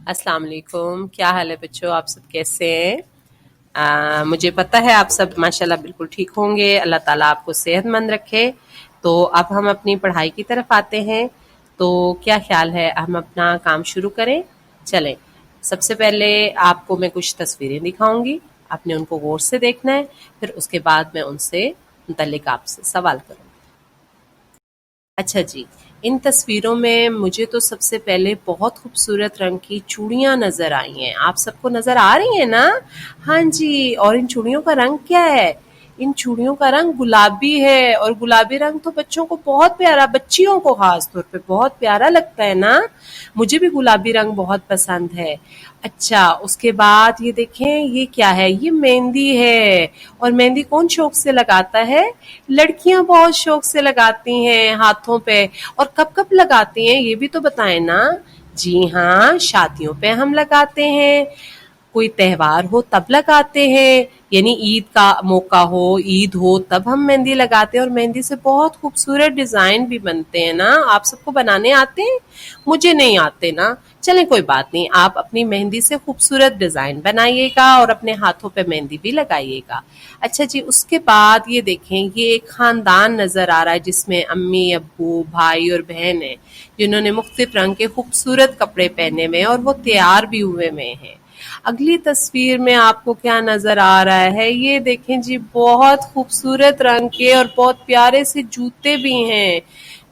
अस्सलाम वालेकुम। क्या हाल है बच्चों, आप सब कैसे हैं? मुझे पता है आप सब माशाल्लाह बिल्कुल ठीक होंगे। अल्लाह ताला आपको सेहतमंद रखे। तो अब हम अपनी पढ़ाई की तरफ आते हैं। तो क्या ख्याल है हम अपना काम शुरू करें? चलें। सबसे पहले आपको मैं कुछ तस्वीरें दिखाऊंगी, आपने उनको गौर से देखना है, फिर उसके बाद मैं उनसे मुतल्लिक आपसे सवाल करूंगी। अच्छा जी, इन तस्वीरों में मुझे तो सबसे पहले बहुत खूबसूरत रंग की चूड़ियां नजर आई हैं। आप सबको नजर आ रही हैं ना? हाँ जी। और इन चूड़ियों का रंग क्या है? इन चूड़ियों का रंग गुलाबी है, और गुलाबी रंग तो बच्चों को बहुत प्यारा, बच्चियों को खास तौर पे बहुत प्यारा लगता है ना। मुझे भी गुलाबी रंग बहुत पसंद है। अच्छा, उसके बाद ये देखें, ये क्या है? ये मेहंदी है। और मेहंदी कौन शौक से लगाता है? लड़कियां बहुत शौक से लगाती हैं हाथों पे। और कब कब लगाती हैं ये भी तो बताएं ना। जी हाँ, शादियों पे हम लगाते हैं, कोई त्योहार हो तब लगाते हैं, यानी ईद का मौका हो, ईद हो तब हम मेहंदी लगाते हैं। और मेहंदी से बहुत खूबसूरत डिजाइन भी बनते हैं ना। आप सबको बनाने आते हैं? मुझे नहीं आते ना। चलें कोई बात नहीं, आप अपनी मेहंदी से खूबसूरत डिजाइन बनाइएगा और अपने हाथों पे मेहंदी भी लगाइएगा। अच्छा जी, उसके बाद ये देखें, ये एक खानदान नजर आ रहा है जिसमें अम्मी, अब्बू, भाई और बहन है, जिन्होंने मुख्तलिफ रंग के खूबसूरत कपड़े पहने हुए हैं और वो तैयार भी हुए में हैं। अगली तस्वीर में आपको क्या नजर आ रहा है? ये देखें जी, बहुत खूबसूरत रंग के और बहुत प्यारे से जूते भी हैं।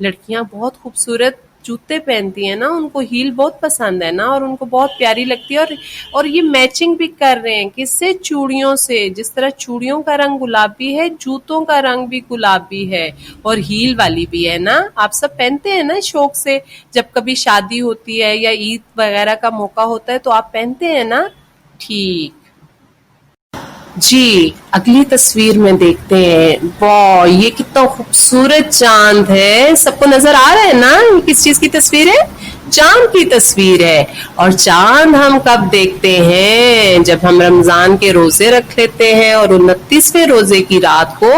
लड़कियां बहुत खूबसूरत जूते पहनती हैं ना, उनको हील बहुत पसंद है ना, और उनको बहुत प्यारी लगती है। और ये मैचिंग भी कर रहे हैं किससे? चूड़ियों से। जिस तरह चूड़ियों का रंग गुलाबी है, जूतों का रंग भी गुलाबी है, और हील वाली भी है ना। आप सब पहनते हैं ना शौक से? जब कभी शादी होती है या ईद वगैरह का मौका होता है तो आप पहनते हैं ना? ठीक जी। अगली तस्वीर में देखते हैं, वाह ये कितना खूबसूरत चांद है। सबको नजर आ रहा है ना ये किस चीज की तस्वीर है? चांद की तस्वीर है। और चांद हम कब देखते हैं? जब हम रमजान के रोजे रख लेते हैं और 29वें रोजे की रात को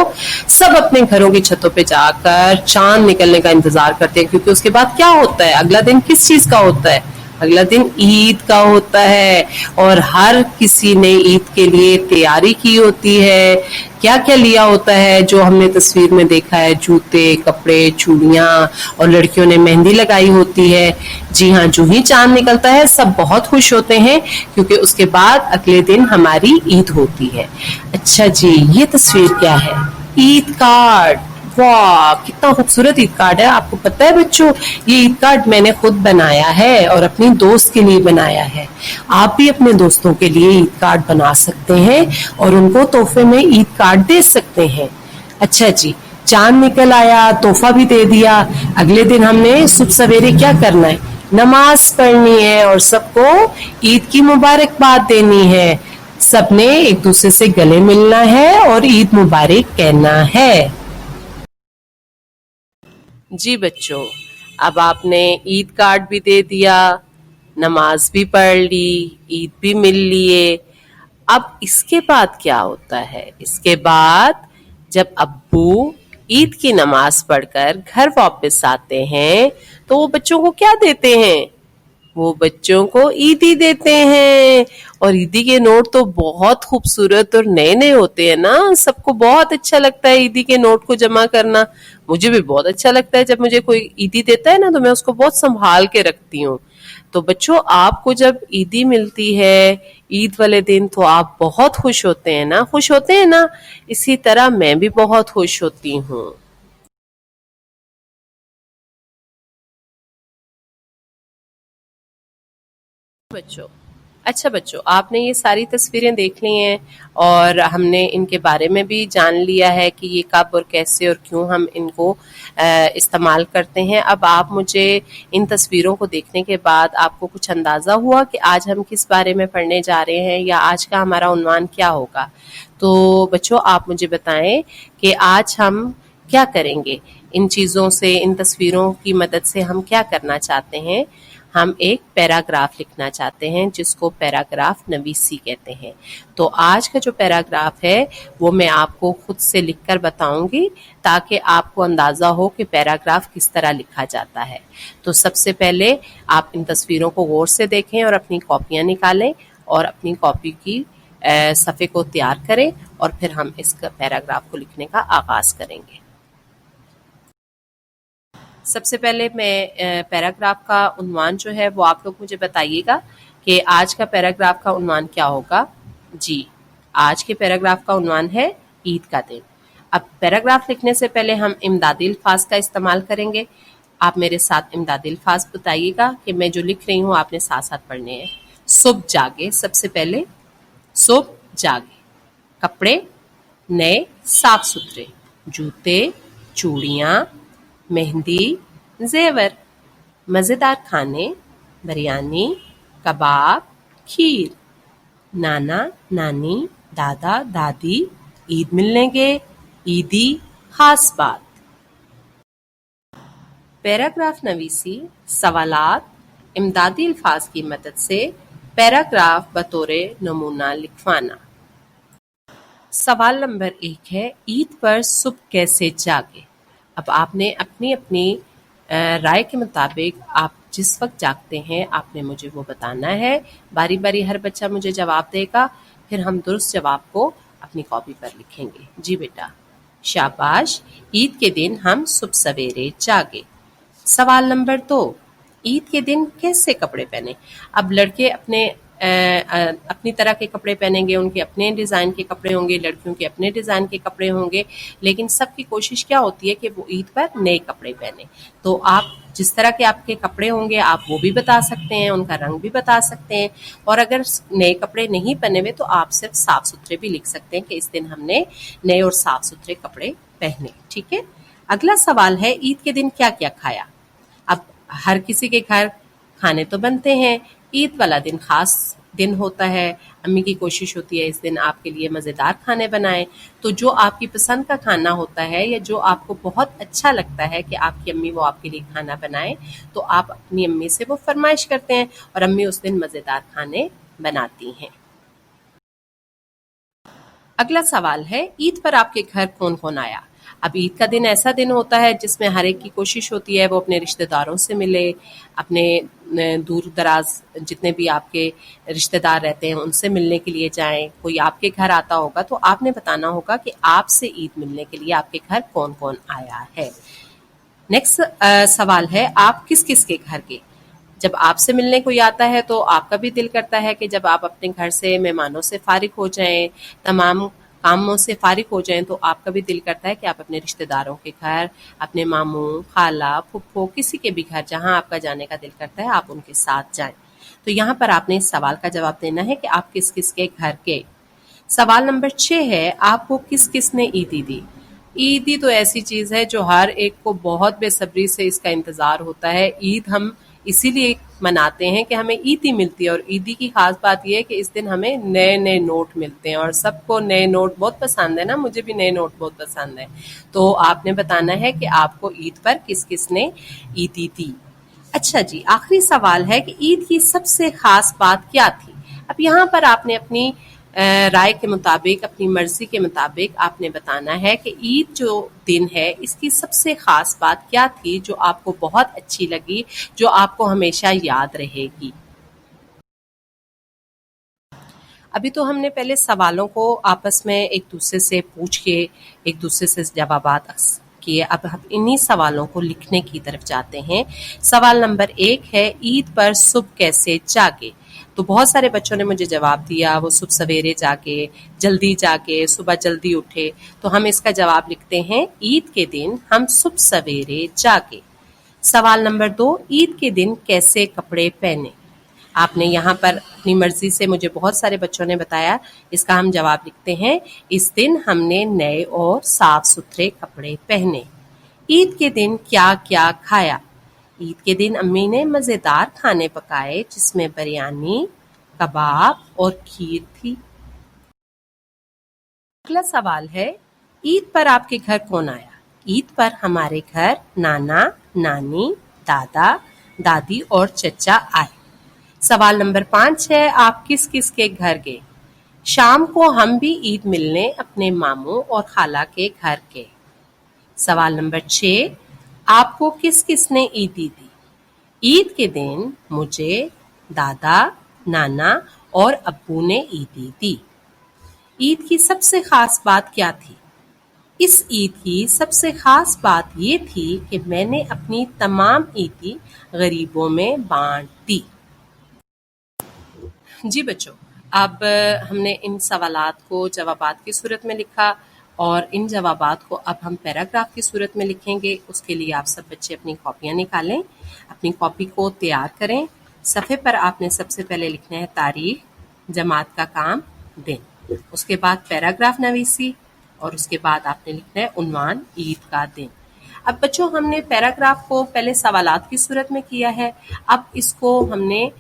सब अपने घरों की छतों पे जाकर चांद निकलने का इंतजार करते हैं, क्योंकि उसके बाद क्या होता है? अगला दिन किस चीज का होता है? अगला दिन ईद का होता है, और हर किसी ने ईद के लिए तैयारी की होती है। क्या क्या लिया होता है जो हमने तस्वीर में देखा है? जूते, कपड़े, चूड़ियां, और लड़कियों ने मेहंदी लगाई होती है। जी हाँ, जो ही चांद निकलता है सब बहुत खुश होते हैं, क्योंकि उसके बाद अगले दिन हमारी ईद होती है। अच्छा जी, ये तस्वीर क्या है? ईद कार्ड। वाह कितना खूबसूरत ईद कार्ड है। आपको पता है बच्चों, ये ईद कार्ड मैंने खुद बनाया है और अपनी दोस्त के लिए बनाया है। आप भी अपने दोस्तों के लिए ईद कार्ड बना सकते हैं और उनको तोहफे में ईद कार्ड दे सकते हैं। अच्छा जी, चांद निकल आया, तोहफा भी दे दिया। अगले दिन हमने सुबह सवेरे क्या करना है? नमाज पढ़नी है और सबको ईद की मुबारकबाद देनी है। सबने एक दूसरे से गले मिलना है और ईद मुबारक कहना है। जी बच्चों, अब आपने ईद कार्ड भी दे दिया, नमाज भी पढ़ ली, ईद भी मिल लिए। अब इसके बाद क्या होता है? इसके बाद जब अब्बू ईद की नमाज पढ़कर घर वापस आते हैं तो वो बच्चों को क्या देते हैं? वो बच्चों को ईदी देते हैं। और ईदी के नोट तो बहुत खूबसूरत और नए नए होते हैं ना। सबको बहुत अच्छा लगता है ईदी के नोट को जमा करना। मुझे भी बहुत अच्छा लगता है, जब मुझे कोई ईदी देता है ना तो मैं उसको बहुत संभाल के रखती हूँ। तो बच्चों, आपको जब ईदी मिलती है ईद वाले दिन तो आप बहुत खुश होते हैं ना? खुश होते हैं ना? इसी तरह मैं भी बहुत खुश होती हूँ बच्चों। अच्छा बच्चों, आपने ये सारी तस्वीरें देख ली हैं और हमने इनके बारे में भी जान लिया है कि ये कब और कैसे और क्यों हम इनको इस्तेमाल करते हैं। अब आप मुझे इन तस्वीरों को देखने के बाद आपको कुछ अंदाज़ा हुआ कि आज हम किस बारे में पढ़ने जा रहे हैं, या आज का हमारा उन्वान क्या होगा? तो बच्चों, आप मुझे बताएं कि आज हम क्या करेंगे? इन चीज़ों से, इन तस्वीरों की मदद से हम क्या करना चाहते हैं? ہم ایک پیراگراف لکھنا چاہتے ہیں جس کو پیراگراف نویسی کہتے ہیں. تو آج کا جو پیراگراف ہے وہ میں آپ کو خود سے لکھ کر بتاؤں گی تاکہ آپ کو اندازہ ہو کہ پیراگراف کس طرح لکھا جاتا ہے. تو سب سے پہلے آپ ان تصویروں کو غور سے دیکھیں اور اپنی کاپیاں نکالیں اور اپنی کاپی کی صفحے کو تیار کریں اور پھر ہم اس پیراگراف کو لکھنے کا آغاز کریں گے. سب سے پہلے میں پیراگراف کا عنوان جو ہے وہ آپ لوگ مجھے بتائیے گا کہ آج کا پیراگراف کا عنوان کیا ہوگا. جی، آج کے پیراگراف کا عنوان ہے عید کا دن. اب پیراگراف لکھنے سے پہلے ہم امدادی الفاظ کا استعمال کریں گے. آپ میرے ساتھ امدادی الفاظ بتائیے گا کہ میں جو لکھ رہی ہوں آپ نے ساتھ ساتھ پڑھنے ہیں. صبح جاگے، سب سے پہلے صبح جاگے. کپڑے نئے صاف ستھرے. جوتے، چوڑیاں، مہندی، زیور. مزیدار کھانے، بریانی، کباب، کھیر. نانا نانی، دادا دادی، عید ملنے گے، عیدی، خاص بات. پیراگراف نویسی، سوالات، امدادی الفاظ کی مدد سے پیراگراف بطور نمونہ لکھوانا. سوال نمبر 1 ہے عید پر صبح کیسے جاگے. اب آپ نے اپنی اپنی رائے کے مطابق آپ جس وقت جاگتے ہیں آپ نے مجھے وہ بتانا ہے. باری باری ہر بچہ مجھے جواب دے گا، پھر ہم درست جواب کو اپنی کاپی پر لکھیں گے. جی بیٹا، شاباش. عید کے دن ہم صبح سویرے جاگے. سوال نمبر 2، عید کے دن کیسے کپڑے پہنے. اب لڑکے اپنی طرح کے کپڑے پہنیں گے، ان کے اپنے ڈیزائن کے کپڑے ہوں گے، لڑکیوں کے اپنے ڈیزائن کے کپڑے ہوں گے، لیکن سب کی کوشش کیا ہوتی ہے کہ وہ عید پر نئے کپڑے پہنے. تو آپ جس طرح کے آپ کے کپڑے ہوں گے آپ وہ بھی بتا سکتے ہیں، ان کا رنگ بھی بتا سکتے ہیں. اور اگر نئے کپڑے نہیں پہنے ہوئے تو آپ صرف صاف ستھرے بھی لکھ سکتے ہیں کہ اس دن ہم نے نئے اور صاف ستھرے کپڑے پہنے. ٹھیک ہے. اگلا سوال ہے عید کے دن کیا کیا کھایا. اب ہر کسی کے گھر کھانے تو بنتے ہیں. عید والا دن خاص دن ہوتا ہے. امی کی کوشش ہوتی ہے اس دن آپ کے لیے مزیدار کھانے بنائیں. تو جو آپ کی پسند کا کھانا ہوتا ہے یا جو آپ کو بہت اچھا لگتا ہے کہ آپ کی امی وہ آپ کے لیے کھانا بنائیں تو آپ اپنی امی سے وہ فرمائش کرتے ہیں اور امی اس دن مزیدار کھانے بناتی ہیں. اگلا سوال ہے عید پر آپ کے گھر کون کون آیا. اب عید کا دن ایسا دن ہوتا ہے جس میں ہر ایک کی کوشش ہوتی ہے وہ اپنے رشتہ داروں سے ملے، اپنے دور دراز جتنے بھی آپ کے رشتہ دار رہتے ہیں ان سے ملنے کے لیے جائیں. کوئی آپ کے گھر آتا ہوگا تو آپ نے بتانا ہوگا کہ آپ سے عید ملنے کے لیے آپ کے گھر کون کون آیا ہے. نیکسٹ سوال ہے آپ کس کس کے گھر گئے. جب آپ سے ملنے کوئی آتا ہے تو آپ کا بھی دل کرتا ہے کہ جب آپ اپنے گھر سے مہمانوں سے فارغ ہو جائیں، تمام کاموں سے فارغ ہو جائیں تو آپ کا بھی دل کرتا ہے کہ آپ اپنے رشتہ داروں کے گھر، اپنے ماموں، خالہ، پھپھو، کسی کے بھی گھر جہاں آپ کا جانے کا دل کرتا ہے آپ ان کے ساتھ جائیں. تو یہاں پر آپ نے اس سوال کا جواب دینا ہے کہ آپ کس کس کے گھر گئے. سوال نمبر 6 ہے آپ کو کس کس نے عیدی دی. عیدی تو ایسی چیز ہے جو ہر ایک کو بہت بے صبری سے اس کا انتظار ہوتا ہے. عید ہم اسی لیے مناتے ہیں کہ ہمیں عیدی ملتی ہے اور عیدی کی خاص بات یہ ہے کہ اس دن ہمیں نئے نئے نوٹ ملتے ہیں اور سب کو نئے نوٹ بہت پسند ہے نا. مجھے بھی نئے نوٹ بہت پسند ہے. تو آپ نے بتانا ہے کہ آپ کو عید پر کس کس نے عیدی دی. اچھا جی، آخری سوال ہے کہ عید کی سب سے خاص بات کیا تھی. اب یہاں پر آپ نے اپنی رائے کے مطابق، اپنی مرضی کے مطابق آپ نے بتانا ہے کہ عید جو دن ہے اس کی سب سے خاص بات کیا تھی جو آپ کو بہت اچھی لگی، جو آپ کو ہمیشہ یاد رہے گی. ابھی تو ہم نے پہلے سوالوں کو آپس میں ایک دوسرے سے پوچھ کے ایک دوسرے سے جوابات کیے. اب ہم انہی سوالوں کو لکھنے کی طرف جاتے ہیں. سوال نمبر 1 ہے عید پر صبح کیسے جاگے. تو بہت سارے بچوں نے مجھے جواب دیا وہ صبح سویرے جاگے، جلدی جاگے، صبح جلدی اٹھے. تو ہم اس کا جواب لکھتے ہیں عید کے دن ہم صبح سویرے جاگے. سوال نمبر 2 عید کے دن کیسے کپڑے پہنے. آپ نے یہاں پر اپنی مرضی سے مجھے بہت سارے بچوں نے بتایا. اس کا ہم جواب لکھتے ہیں اس دن ہم نے نئے اور صاف ستھرے کپڑے پہنے. عید کے دن کیا کیا کھایا. عید کے دن امی نے مزیدار کھانے پکائے جس میں بریانی، کباب اور کھیر تھی. اگلا سوال ہے عید پر آپ کے گھر کون آیا. عید پر ہمارے گھر نانا، نانی، دادا، दादी और चचा आए। सवाल नंबर 5 है, आप किस किस के घर गए? शाम को हम भी ईद मिलने अपने मामू और खाला के घर गए। सवाल नंबर 6, आपको किस किसने ईदी दी? ईद के दिन मुझे दादा, नाना और अब्बू ने ईदी दी। ईद की सबसे खास बात क्या थी? इस ईद की सबसे खास बात ये थी कि मैंने अपनी तमाम ईदी गरीबों में बांट दी। जी बच्चों, अब हमने इन सवालात को जवाबात की सूरत में लिखा और इन जवाबात को अब हम पैराग्राफ की सूरत में लिखेंगे। उसके लिए आप सब बच्चे अपनी कॉपियां निकालें, अपनी कॉपी को तैयार करें। सफ़े पर आपने सबसे पहले लिखना है तारीख, जमात का काम, दिन। उसके बाद पैराग्राफ नवीसी और उसके बाद आपने लिखना है उन्वान, ईद का दिन। अब बच्चों, हमने पैराग्राफ को पहले सवालात की सूरत में किया है, अब इसको हमने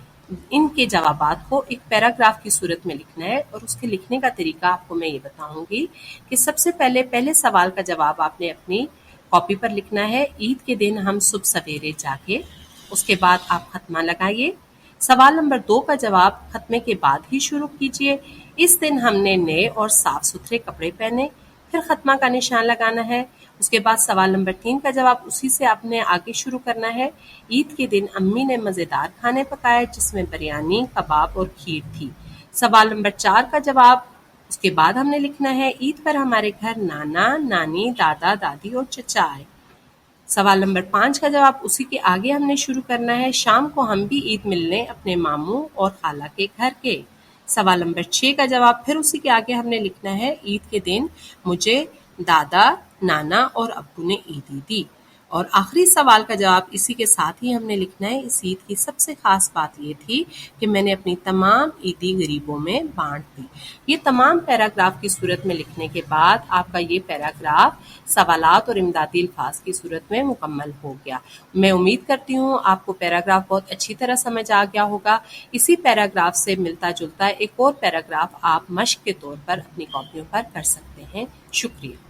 इनके जवाबात को एक पैराग्राफ की सूरत में लिखना है और उसके लिखने का तरीका आपको मैं ये बताऊंगी कि सबसे पहले सवाल का जवाब आपने अपनी कॉपी पर लिखना है। ईद के दिन हम सुबह सवेरे जागे, उसके बाद आप खत्मा लगाइए। सवाल नंबर 2 का जवाब खत्मे के बाद ही शुरू कीजिए। इस दिन हमने नए और साफ सुथरे कपड़े पहने, फिर खत्मा का निशान लगाना है। उसके बाद सवाल नंबर 3 का जवाब उसी से आपने आगे शुरू करना है। ईद के दिन अम्मी ने मजेदार खाने पकाए जिसमें बिरयानी, कबाब और खीर थी। सवाल नंबर 4 का जवाब उसके बाद हमने लिखना है, ईद पर हमारे घर नाना, नानी, दादा, दादी और चचा आए। सवाल नंबर 5 का जवाब उसी के आगे हमने शुरू करना है, शाम को हम भी ईद मिलने अपने मामू और खाला के घर गए। सवाल नंबर 6 का जवाब फिर उसी के आगे हमने लिखना है, ईद के दिन मुझे दादा, नाना और अब्बू ने ईदी दी। और आखिरी सवाल का जवाब इसी के साथ ही हमने लिखना है, इस ईद की सबसे खास बात ये थी कि मैंने अपनी तमाम ईदी गरीबों में बांट दी। ये तमाम पैराग्राफ की सूरत में लिखने के बाद आपका ये पैराग्राफ सवालात और इमदादी अल्फाज की सूरत में मुकम्मल हो गया। मैं उम्मीद करती हूँ आपको पैराग्राफ बहुत अच्छी तरह समझ आ गया होगा। इसी पैराग्राफ से मिलता जुलता एक और पैराग्राफ आप मश्क के तौर पर अपनी कॉपियों पर कर सकते हैं। शुक्रिया।